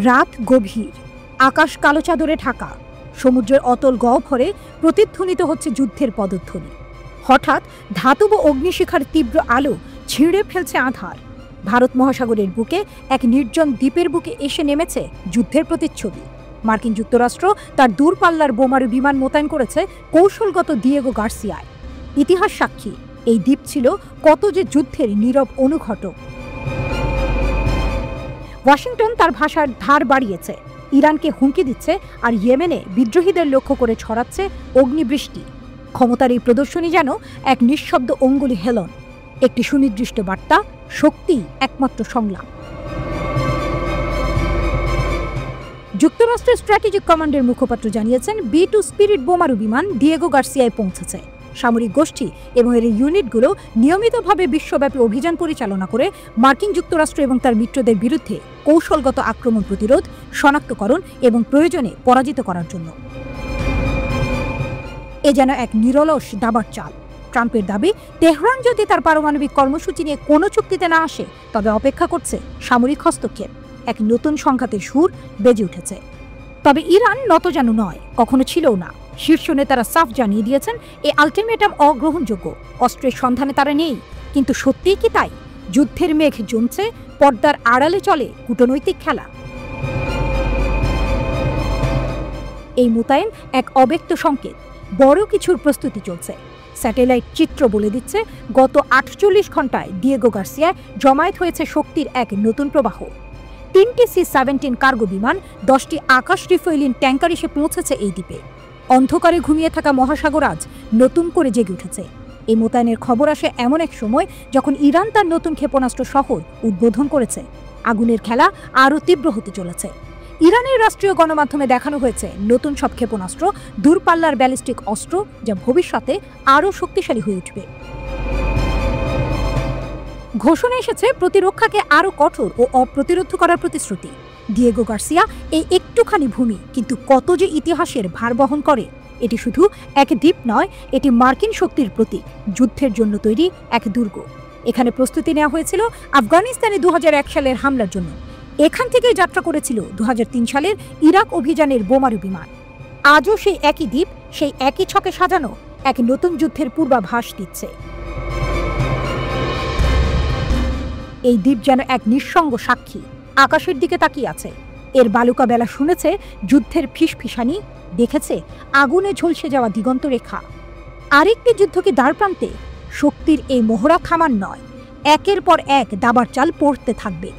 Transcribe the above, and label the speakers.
Speaker 1: রাত গভীর, আকাশ কালো চাদরে ঢাকা, সমুদ্রের অতল গহ্বরে প্রতিধ্বনিত হচ্ছে যুদ্ধের পদধ্বনি। হঠাৎ ধাতব অগ্নিশিখার তীব্র আলো ছিঁড়ে ফেলছে আঁধার। ভারত মহাসাগরের বুকে এক নির্জন দ্বীপের বুকে এসে নেমেছে যুদ্ধের প্রতিচ্ছবি। মার্কিন যুক্তরাষ্ট্র তার দূরপাল্লার বোমারু বিমান মোতায়েন করেছে কৌশলগত দিয়েগো গার্সিয়ায়। ইতিহাস সাক্ষী, এই দ্বীপ ছিল কত যে যুদ্ধের নীরব অনুঘটক। ওয়াশিংটন তার ভাষার ধার বাড়িয়েছে, ইরানকে হুমকি দিচ্ছে, আর ইয়েমেনে বিদ্রোহীদের লক্ষ্য করে ছড়াচ্ছে অগ্নিবৃষ্টি। ক্ষমতার এই প্রদর্শনী যেন এক নিঃশব্দ অঙ্গুলি হেলন, একটি সুনির্দিষ্ট বার্তা, শক্তি একমাত্র সংলাপ। যুক্তরাষ্ট্রের স্ট্র্যাটেজিক কমান্ডের মুখপাত্র জানিয়েছেন, B-2 স্পিরিট বোমারু বিমান দিয়েগো গার্সিয়ায় পৌঁছেছে। সামরিক গোষ্ঠী এবং এর ইউনিটগুলো নিয়মিতভাবে বিশ্বব্যাপী অভিযান পরিচালনা করে মার্কিন যুক্তরাষ্ট্র এবং তার মিত্রদের বিরুদ্ধে কৌশলগত আক্রমণ প্রতিরোধ, শনাক্তকরণ এবং প্রয়োজনে পরাজিত করার জন্য। এ যেন এক নিরলস দাবার চাল। ট্রাম্পের দাবি, তেহরান যদি তার পারমাণবিক কর্মসূচি নিয়ে কোনো চুক্তিতে না আসে, তবে অপেক্ষা করছে সামরিক হস্তক্ষেপ। এক নতুন সংঘাতের সুর বেজে উঠেছে। তবে ইরান নতজানু নয়, কখনো ছিলও না। শীর্ষ নেতারা সাফ জানিয়ে দিয়েছেন, এই আলটিমেটাম অগ্রহণযোগ্য। অস্ত্রের সন্ধানে তারা নেই, কিন্তু সত্যিই কি তাই? যুদ্ধের মেঘ জমছে, পর্দার আড়ালে চলে কূটনৈতিক খেলা। এই মোতায়েন এক অব্যক্ত সংকেত, বড় কিছুর প্রস্তুতি চলছে। স্যাটেলাইট চিত্র বলে দিচ্ছে, গত 48 ঘন্টায় দিয়েগো গার্সিয়ায় জমায়েত হয়েছে শক্তির এক নতুন প্রবাহ। 3টি C-17 কার্গো বিমান, 10টি আকাশ রিফুয়েলিং ট্যাঙ্কার এসে পৌঁছেছে এই দ্বীপে। অন্ধকারে ঘুমিয়ে থাকা মহাসাগর আজ নতুন করে জেগে উঠেছে। এই মোতায়েনের খবর আসে এমন এক সময় যখন ইরান তার নতুন ক্ষেপণাস্ত্র শহর উদ্বোধন করেছে। আগুনের খেলা আরও তীব্র হতে চলেছে। ইরানের রাষ্ট্রীয় গণমাধ্যমে দেখানো হয়েছে নতুন সব ক্ষেপণাস্ত্র, দূরপাল্লার ব্যালিস্টিক অস্ত্র, যা ভবিষ্যতে আরও শক্তিশালী হয়ে উঠবে। ঘোষণা এসেছে প্রতিরক্ষাকে আরও কঠোর ও অপ্রতিরোধ করার প্রতিশ্রুতি। দিয়েগো গার্সিয়া এই একটুখানি ভূমি কিন্তু কত যে ইতিহাসের ভার বহন করে। এটি শুধু এক দ্বীপ নয়, এটি মার্কিন শক্তির প্রতীক, যুদ্ধের জন্য তৈরি এক দুর্গ। এখানে প্রস্তুতি নেওয়া হয়েছিল আফগানিস্তানে 2001 সালের হামলার জন্য। এখান থেকেই যাত্রা করেছিল 2003 সালের ইরাক অভিযানের বোমারু বিমান। আজও সেই একই দ্বীপ, সেই একই ছকে সাজানো এক নতুন যুদ্ধের পূর্বাভাস দিচ্ছে। এই দ্বীপ যেন এক নিঃসঙ্গ সাক্ষী, আকাশের দিকে তাকিয়ে আছে। এর বালুকা বেলা শুনেছে যুদ্ধের ফিসফিসানি, দেখেছে আগুনে ঝলসে যাওয়া দিগন্ত রেখা। আরেকটি যুদ্ধকে দ্বারপ্রান্তে। শক্তির এই মহড়া থামার নয়, একের পর এক দাবার চাল পড়তে থাকবে।